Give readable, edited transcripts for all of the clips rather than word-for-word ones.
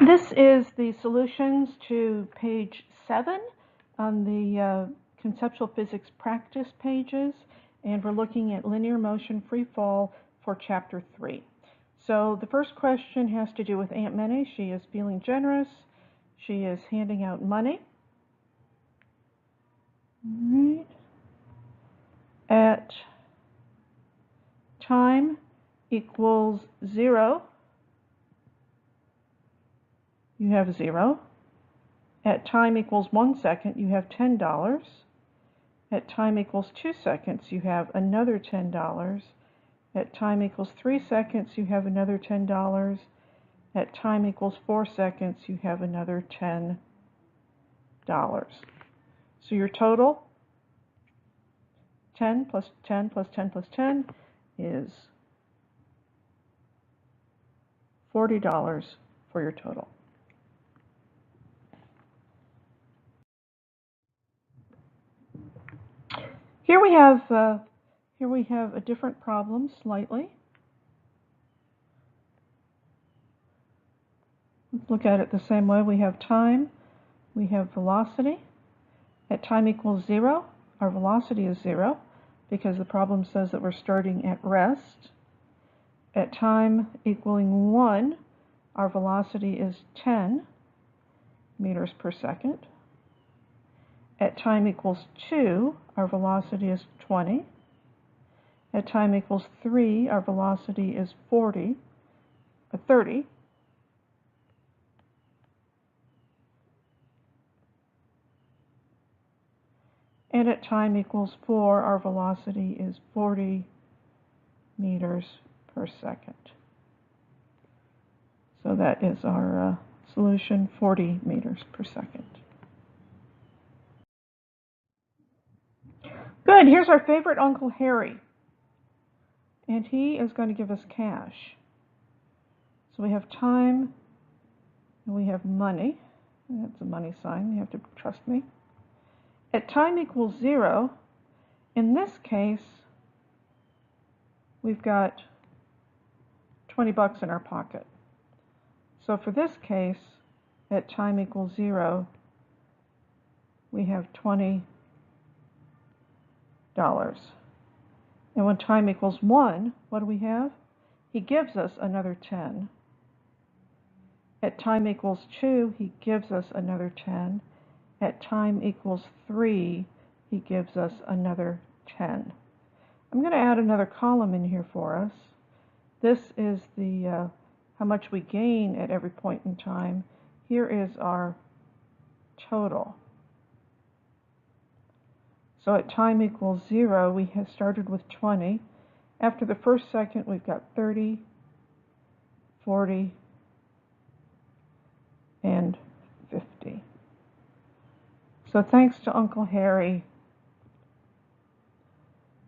This is the solutions to page 7 on the conceptual physics practice pages, and we're looking at linear motion free fall for chapter 3. So the first question has to do with Aunt Minnie. She is feeling generous. She is handing out money. All right. At time equals 0, you have 0. At time equals 1 second, you have $10. At time equals 2 seconds, you have another $10. At time equals 3 seconds, you have another $10. At time equals 4 seconds, you have another $10. So your total, 10 plus 10 plus 10 plus 10, is $40 for your total. Here we have a different problem slightly. Let's look at it the same way. We have time, we have velocity. At time equals 0, our velocity is 0 because the problem says that we're starting at rest. At time equaling 1, our velocity is 10 meters per second. At time equals 2, our velocity is 20. At time equals 3, our velocity is 30. And at time equals 4, our velocity is 40 meters per second. So that is our solution, 40 meters per second. Good, here's our favorite Uncle Harry. And he is going to give us cash. So we have time and we have money. That's a money sign, you have to trust me. At time equals 0, in this case, we've got 20 bucks in our pocket. So for this case, at time equals 0, we have $20. And when time equals 1, what do we have? He gives us another 10. At time equals 2, he gives us another 10. At time equals 3, he gives us another 10. I'm going to add another column in here for us. This is the how much we gain at every point in time. Here is our total. So at time equals 0, we have started with 20. After the first second, we've got 30, 40, and 50. So thanks to Uncle Harry,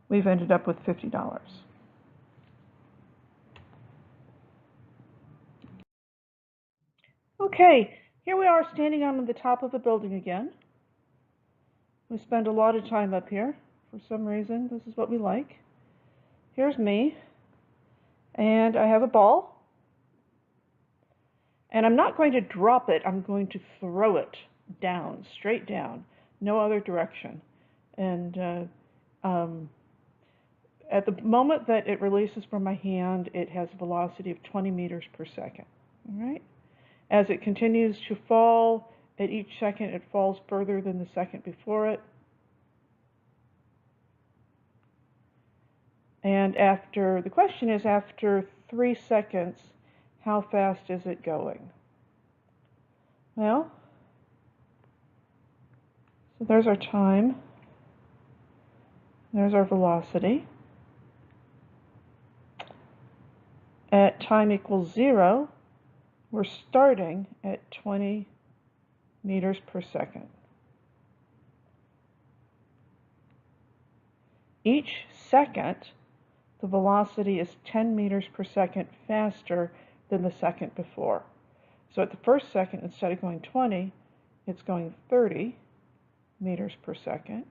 we've ended up with $50. Okay, here we are standing on the top of a building again. We spend a lot of time up here. For some reason, this is what we like. Here's me, and I have a ball. And I'm not going to drop it, I'm going to throw it down, straight down, no other direction. And at the moment that it releases from my hand, it has a velocity of 20 meters per second. All right? As it continues to fall, at each second it falls further than the second before it. And the question is, after 3 seconds, how fast is it going? Well, so there's our time. There's our velocity. At time equals 0, we're starting at 20 meters per second. Each second, the velocity is 10 meters per second faster than the second before. So at the first second, instead of going 20, it's going 30 meters per second.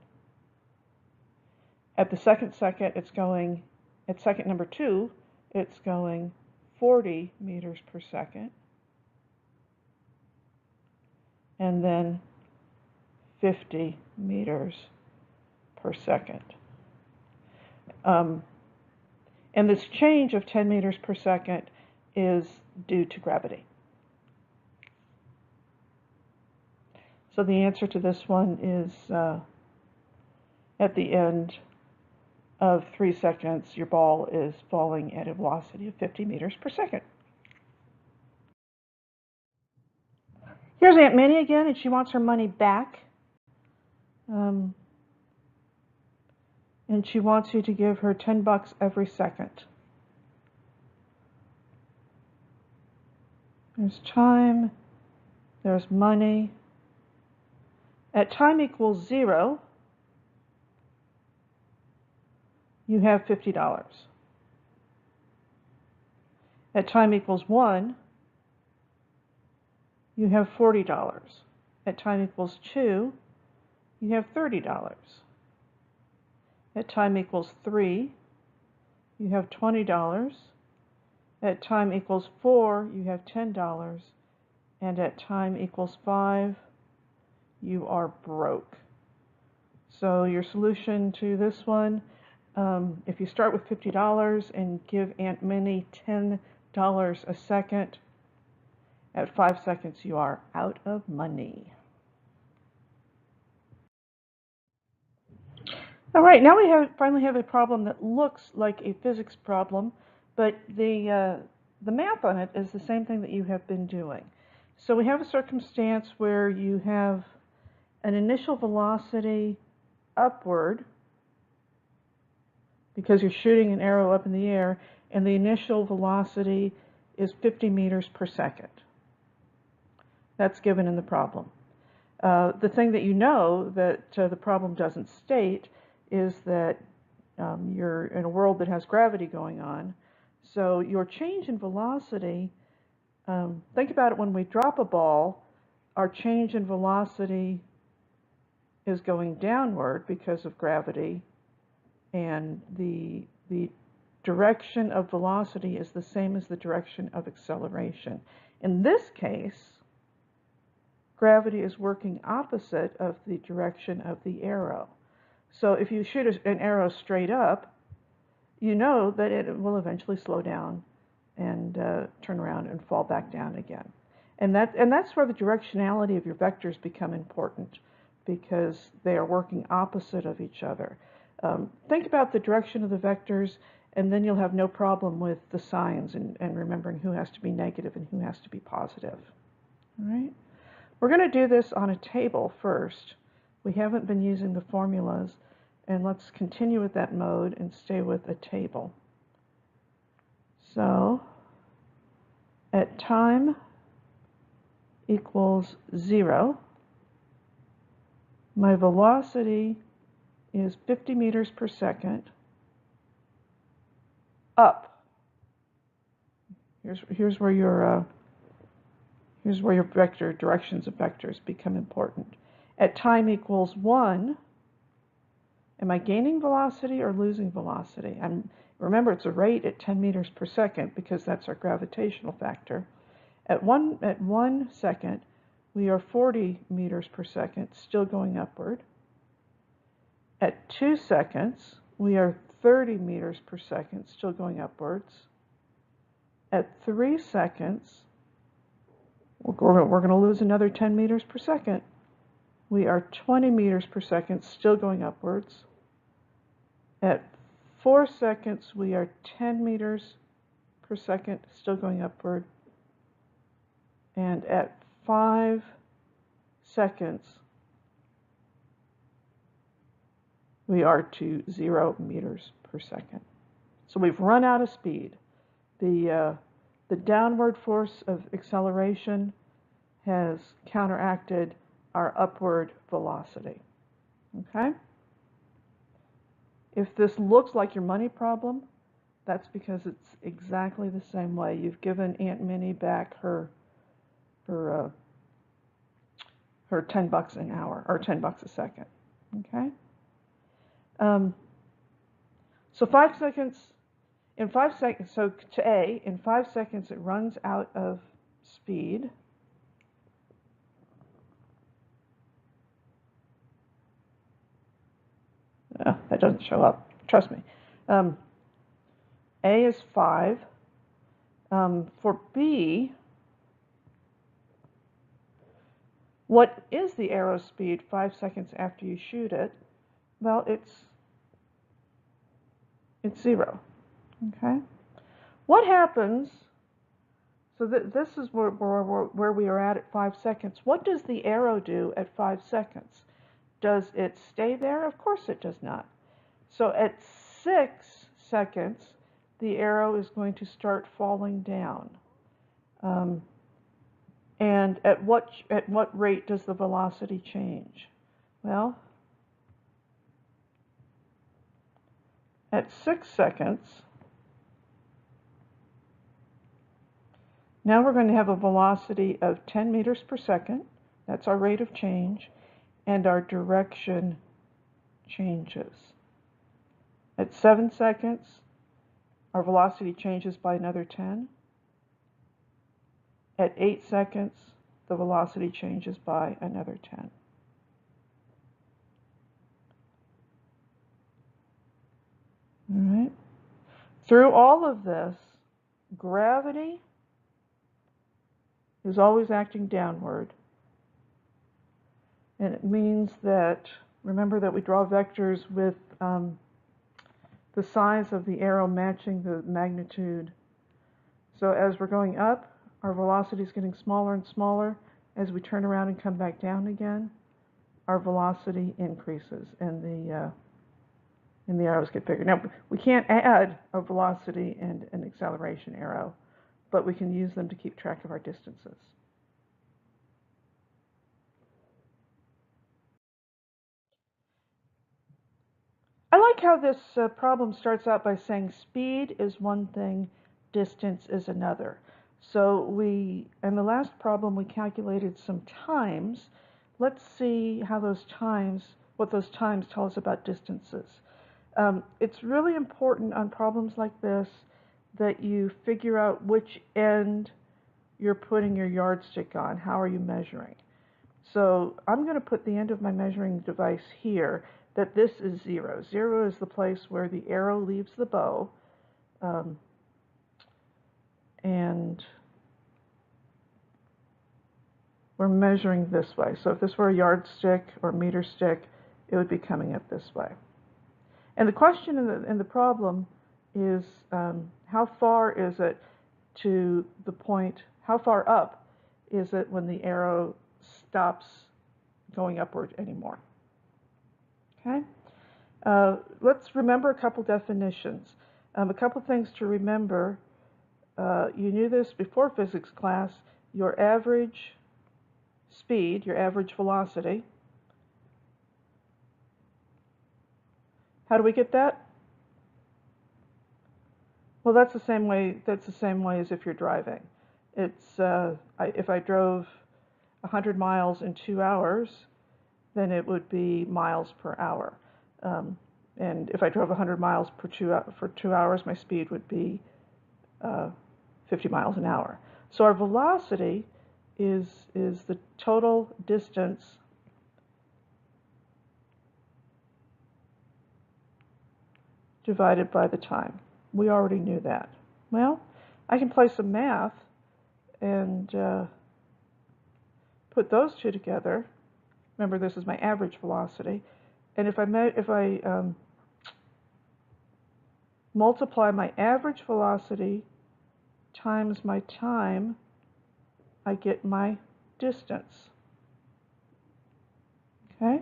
At the second, it's going, at second number 2, it's going 40 meters per second. and then 50 meters per second. And this change of 10 meters per second is due to gravity. So the answer to this one is at the end of 3 seconds, your ball is falling at a velocity of 50 meters per second. Here's Aunt Minnie again, and she wants her money back. And she wants you to give her $10 every second. There's time, there's money. At time equals 0, you have $50. At time equals 1, you have $40. At time equals 2, you have $30. At time equals 3, you have $20. At time equals 4, you have $10. And at time equals 5, you are broke. So your solution to this one, if you start with $50 and give Aunt Minnie $10 a second, at 5 seconds you are out of money. All right, now we finally have a problem that looks like a physics problem, but the math on it is the same thing that you have been doing. So we have a circumstance where you have an initial velocity upward because you're shooting an arrow up in the air, and the initial velocity is 50 meters per second. That's given in the problem. The thing that you know that the problem doesn't state is that you're in a world that has gravity going on. So your change in velocity, think about it when we drop a ball, our change in velocity is going downward because of gravity, and the direction of velocity is the same as the direction of acceleration. In this case, gravity is working opposite of the direction of the arrow. So if you shoot an arrow straight up, you know that it will eventually slow down and turn around and fall back down again. And that's where the directionality of your vectors become important, because they are working opposite of each other. Think about the direction of the vectors, and then you'll have no problem with the signs and remembering who has to be negative and who has to be positive. All right? We're going to do this on a table first. We haven't been using the formulas, and let's continue with that mode and stay with a table. So at time equals 0, my velocity is 50 meters per second up. Here's where your vector directions of vectors become important. At time equals 1, am I gaining velocity or losing velocity? Remember, it's a rate at 10 meters per second because that's our gravitational factor. At 1 second, we are 40 meters per second, still going upward. At 2 seconds, we are 30 meters per second, still going upwards. At 3 seconds, we're going to lose another 10 meters per second. We are 20 meters per second, still going upwards. At 4 seconds, we are 10 meters per second, still going upward. And at 5 seconds, we are to 0 meters per second. So we've run out of speed. The downward force of acceleration has counteracted our upward velocity. Okay? If this looks like your money problem, that's because it's exactly the same way. You've given Aunt Minnie back her $10 an hour, or $10 a second. Okay? So 5 seconds, in 5 seconds, so to A, in 5 seconds it runs out of speed. That doesn't show up. Trust me. A is 5. For B, what is the arrow speed 5 seconds after you shoot it? Well, it's 0. Okay. What happens? So this is where we are at 5 seconds. What does the arrow do at 5 seconds? Does it stay there? Of course it does not. So at 6 seconds, the arrow is going to start falling down. And at what rate does the velocity change? Well, at 6 seconds, now we're going to have a velocity of 10 meters per second. That's our rate of change, and our direction changes. At 7 seconds, our velocity changes by another 10. At 8 seconds, the velocity changes by another 10. All right. Through all of this, gravity is always acting downward. And it means that, remember that we draw vectors with the size of the arrow matching the magnitude. So as we're going up, our velocity is getting smaller and smaller. As we turn around and come back down again, our velocity increases and the arrows get bigger. Now, we can't add a velocity and an acceleration arrow, but we can use them to keep track of our distances. I like how this problem starts out by saying speed is one thing, distance is another. So in the last problem, we calculated some times. Let's see how what those times tell us about distances. It's really important on problems like this that you figure out which end you're putting your yardstick on. How are you measuring? So I'm going to put the end of my measuring device here, that this is 0. 0 is the place where the arrow leaves the bow. And we're measuring this way. So if this were a yardstick or meter stick, it would be coming up this way. And the question in the problem is how far is it to the point, how far up is it when the arrow stops going upward anymore? Okay. Let's remember a couple definitions. A couple things to remember. You knew this before physics class. Your average speed, your average velocity. How do we get that? Well, that's the same way as if you're driving. It's if I drove 100 miles in 2 hours, then it would be miles per hour. And if I drove 100 miles for 2 hours, my speed would be 50 miles an hour. So our velocity is the total distance divided by the time. We already knew that. Well, I can play some math and put those two together. Remember, this is my average velocity. And if I multiply my average velocity times my time, I get my distance. Okay?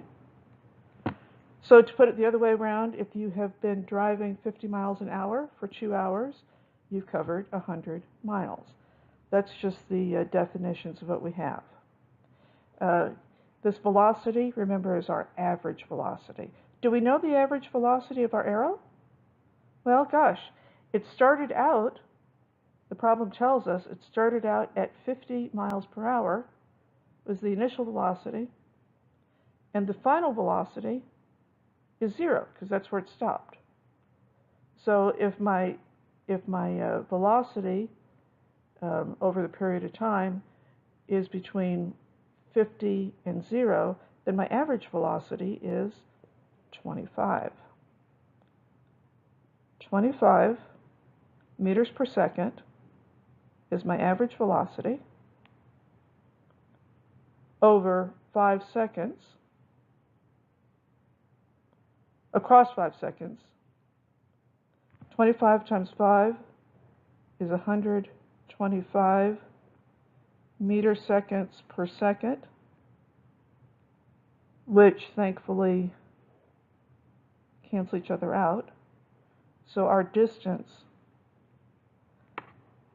So to put it the other way around, if you have been driving 50 miles an hour for 2 hours, you've covered 100 miles. That's just the definitions of what we have. This velocity, remember, is our average velocity. Do we know the average velocity of our arrow? Well, gosh, it started out, the problem tells us, it started out at 50 miles per hour, was the initial velocity, and the final velocity is 0, because that's where it stopped. So if my velocity over the period of time is between 50 and 0, then my average velocity is 25. 25 meters per second is my average velocity over 5 seconds, across 5 seconds. 25 times 5 is 125 meter seconds per second, which thankfully cancel each other out. So our distance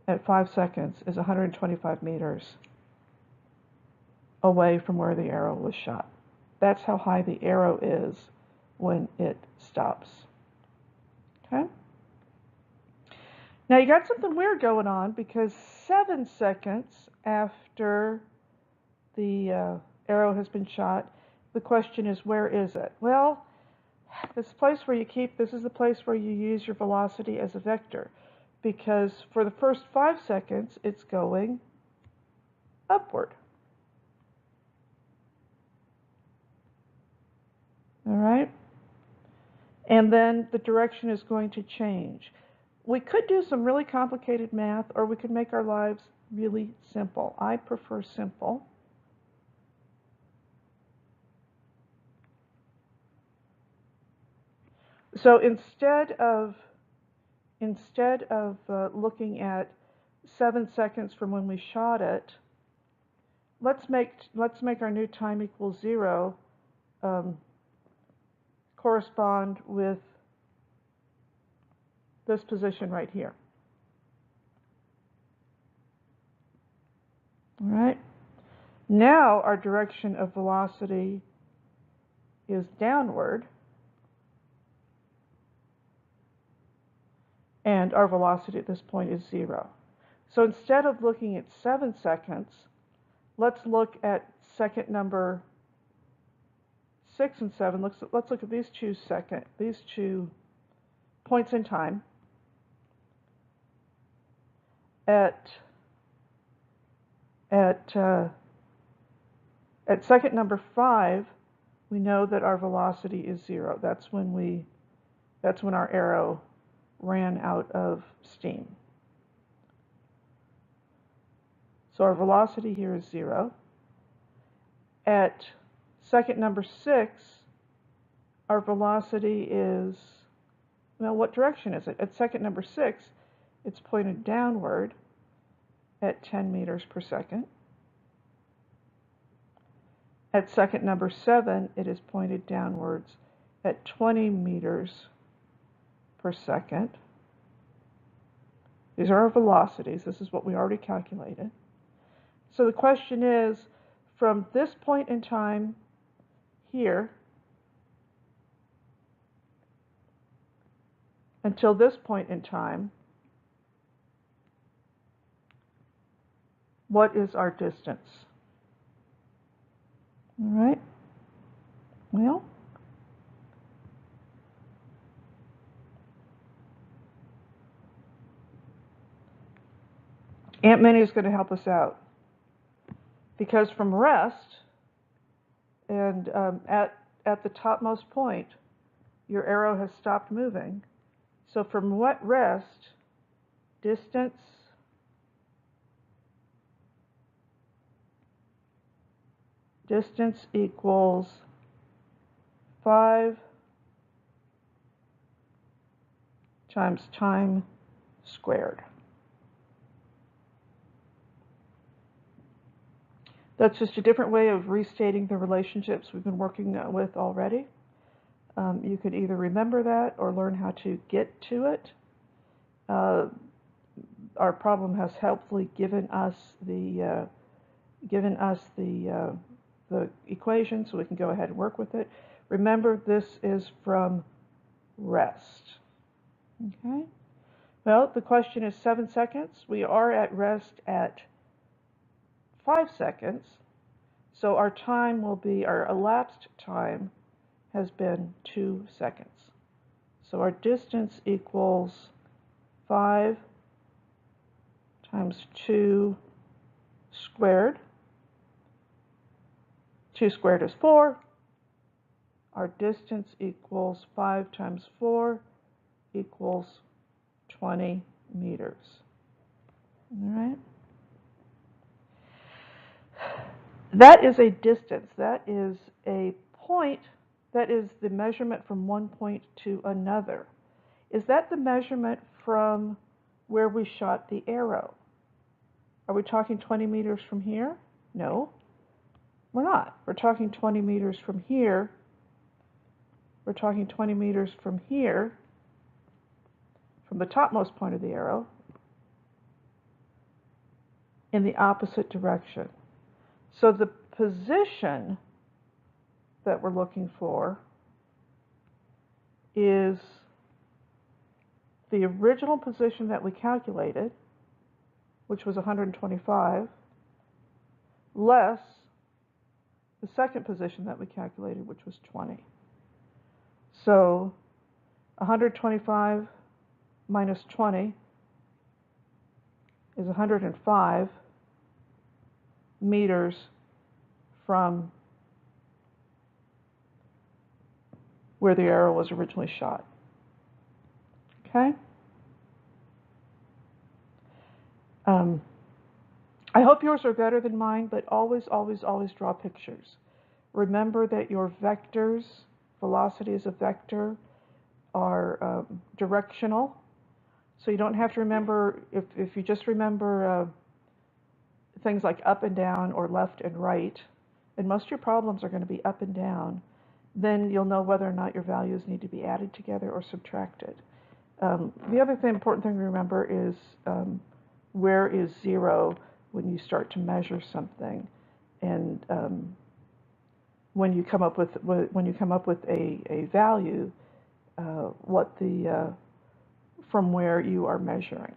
at 5 seconds is 125 meters away from where the arrow was shot. That's how high the arrow is when it stops. Okay? Now you got something weird going on, because 7 seconds after the arrow has been shot, the question is, where is it? Well, this is the place where you use your velocity as a vector, because for the first 5 seconds it's going upward. All right? And then the direction is going to change. We could do some really complicated math, or we could make our lives really simple. I prefer simple. So instead of looking at 7 seconds from when we shot it, let's make our new time equals 0 correspond with this position right here. All right. Now our direction of velocity is downward, and our velocity at this point is 0. So instead of looking at 7 seconds, let's look at second number 6 and 7. Let's look at these two points in time. At second number 5, we know that our velocity is 0. That's when our arrow ran out of steam. So our velocity here is 0. At second number 6, our velocity is, well, what direction is it? At second number 6, it's pointed downward at 10 meters per second. At second number 7, it is pointed downwards at 20 meters per second. These are our velocities. This is what we already calculated. So the question is, from this point in time here until this point in time, what is our distance? All right. Well, Aunt Minnie is going to help us out, because from rest and at the topmost point, your arrow has stopped moving. So from what rest, distance equals 5 times time squared. That's just a different way of restating the relationships we've been working with already. You could either remember that or learn how to get to it. Our problem has helpfully given us the equation, so we can go ahead and work with it. Remember, this is from rest. Okay. Well, the question is 7 seconds. We are at rest at 5 seconds. So our time will be, our elapsed time has been 2 seconds. So our distance equals 5 times 2 squared. 2 squared is 4. Our distance equals 5 times 4 equals 20 meters. All right? That is a distance. That is a point. That is the measurement from one point to another. Is that the measurement from where we shot the arrow? Are we talking 20 meters from here? No, we're not. We're talking 20 meters from here. We're talking 20 meters from here, from the topmost point of the arrow, in the opposite direction. So the position that we're looking for is the original position that we calculated, which was 125, less the second position that we calculated, which was 20. So 125 minus 20 is 105 meters from where the arrow was originally shot. Okay? I hope yours are better than mine, but always, always, always draw pictures. Remember that your vectors, velocity is a vector, are directional. So you don't have to remember, if you just remember things like up and down or left and right, and most of your problems are going to be up and down, then you'll know whether or not your values need to be added together or subtracted. The other important thing to remember is where is zero when you start to measure something, and when you come up with a value, what the from where you are measuring.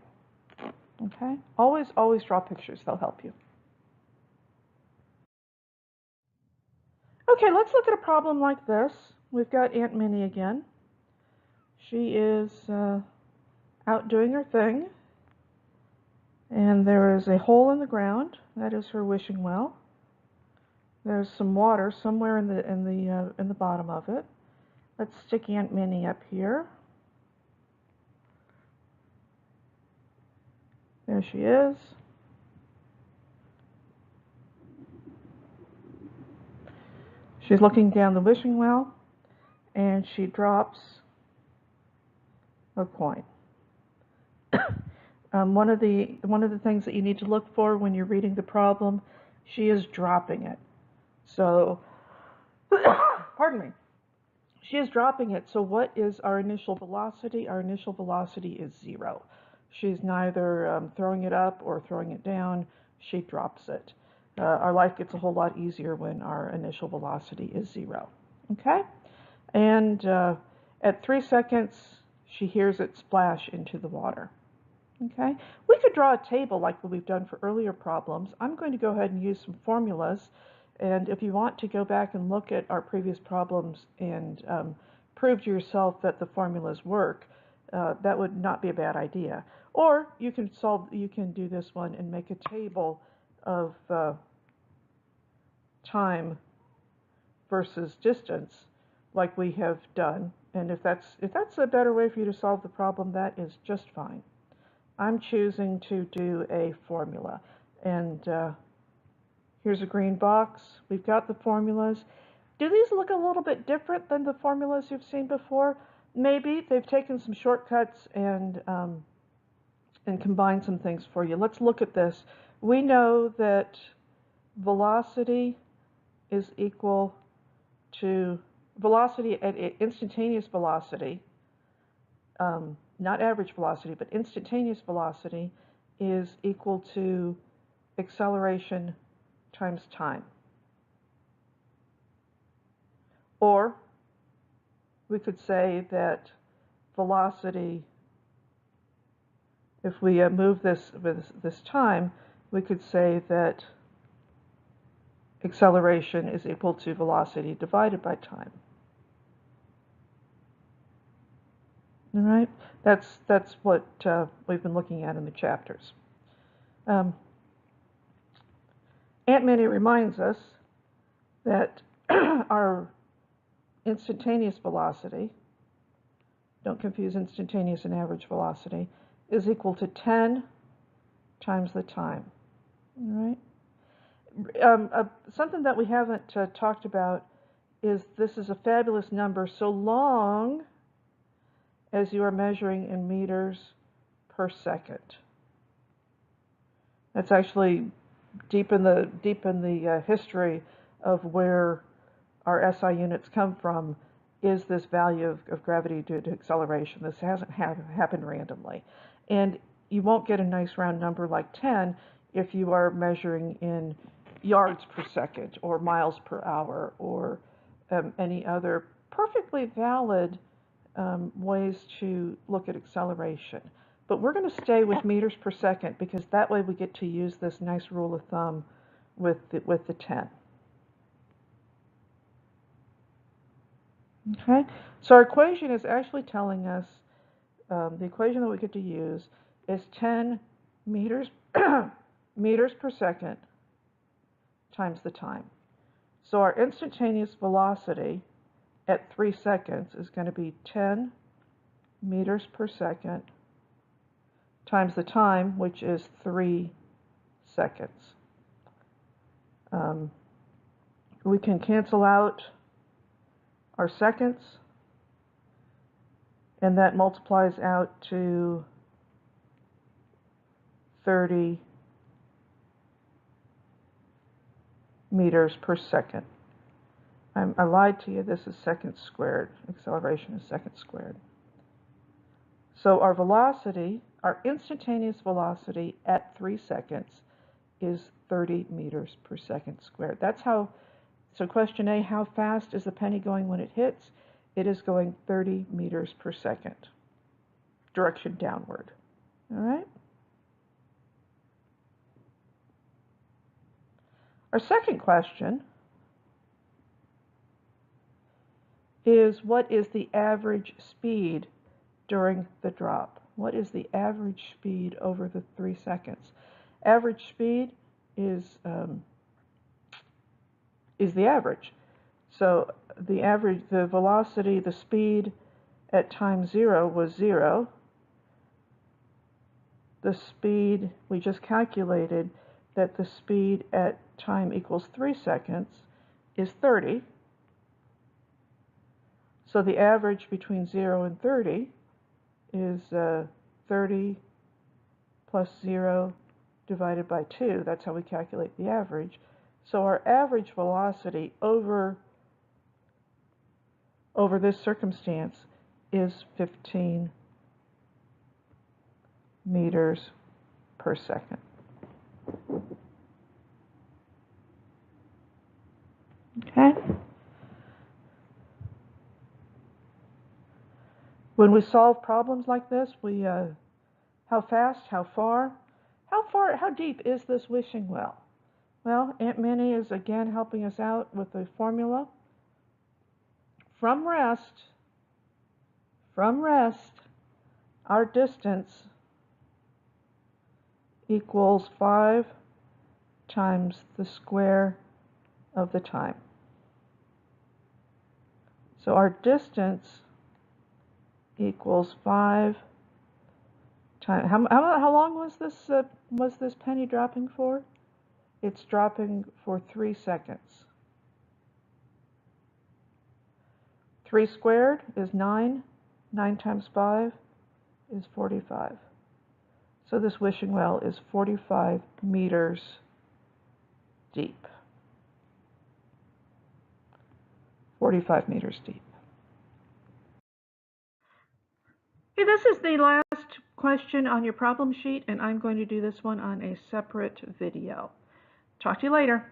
Okay? Always draw pictures. They'll help you. Okay, let's look at a problem like this. We've got Aunt Minnie again. She is out doing her thing, and there is a hole in the ground. That is her wishing well. There's some water somewhere in the bottom of it. Let's stick Aunt Minnie up here. There she is. She's looking down the wishing well, and she drops a coin. One of the things that you need to look for when you're reading the problem, she is dropping it. So, pardon me. She is dropping it. So what is our initial velocity? Our initial velocity is 0. She's neither throwing it up or throwing it down. She drops it. Our life gets a whole lot easier when our initial velocity is 0. Okay? And at 3 seconds, she hears it splash into the water. Okay? We could draw a table like what we've done for earlier problems. I'm going to go ahead and use some formulas. And if you want to go back and look at our previous problems and prove to yourself that the formulas work, that would not be a bad idea. Or you can do this one and make a table of time versus distance like we have done. And if that's a better way for you to solve the problem, that is just fine. I'm choosing to do a formula. And here's a green box. We've got the formulas. Do these look a little bit different than the formulas you've seen before? Maybe. They've taken some shortcuts and combined some things for you. Let's look at this. We know that velocity is equal to velocity at instantaneous velocity, not average velocity, but instantaneous velocity is equal to acceleration times time. Or we could say that velocity, if we move this with this time, we could say that acceleration is equal to velocity divided by time. All right? That's what we've been looking at in the chapters. Aunt Minnie reminds us that our instantaneous velocity don't confuse instantaneous and average velocity, is equal to 10 times the time. All right. Something that we haven't talked about is this is a fabulous number so long as you are measuring in meters per second. That's actually deep in the history of where our SI units come from, is this value of gravity due to acceleration. This hasn't happened randomly. And you won't get a nice round number like 10 if you are measuring in yards per second or miles per hour or any other perfectly valid ways to look at acceleration. But we're going to stay with meters per second because that way we get to use this nice rule of thumb with the 10. Okay, so our equation is actually telling us, the equation that we get to use is 10 meters, meters per second times the time. So our instantaneous velocity at 3 seconds is going to be 10 meters per second times the time, which is 3 seconds. We can cancel out our seconds, and that multiplies out to 30 meters per second. I lied to you, this is seconds squared. Acceleration is seconds squared. So our velocity, our instantaneous velocity at 3 seconds is 30 meters per second squared. That's how, so question A, how fast is the penny going when it hits? It is going 30 meters per second, direction downward. All right? Our second question is, what is the average speed during the drop? What is the average speed over the 3 seconds? Average speed is the average. So the velocity, the speed at time 0 was 0. The speed, we just calculated that the speed at time equals 3 seconds is 30. So the average between 0 and 30 is 30 plus 0 divided by 2. That's how we calculate the average. So our average velocity over this circumstance is 15 meters per second. Okay? When we solve problems like this, we how fast, how far, how deep is this wishing well? Well, Aunt Minnie is again helping us out with the formula. From rest, our distance equals 5 times the square of the time. So our distance equals 5 times, how long was this penny dropping for? It's dropping for 3 seconds. 3 squared is 9. 9 times 5 is 45. So this wishing well is 45 meters deep. 45 meters deep. Okay, this is the last question on your problem sheet, and I'm going to do this one on a separate video. Talk to you later.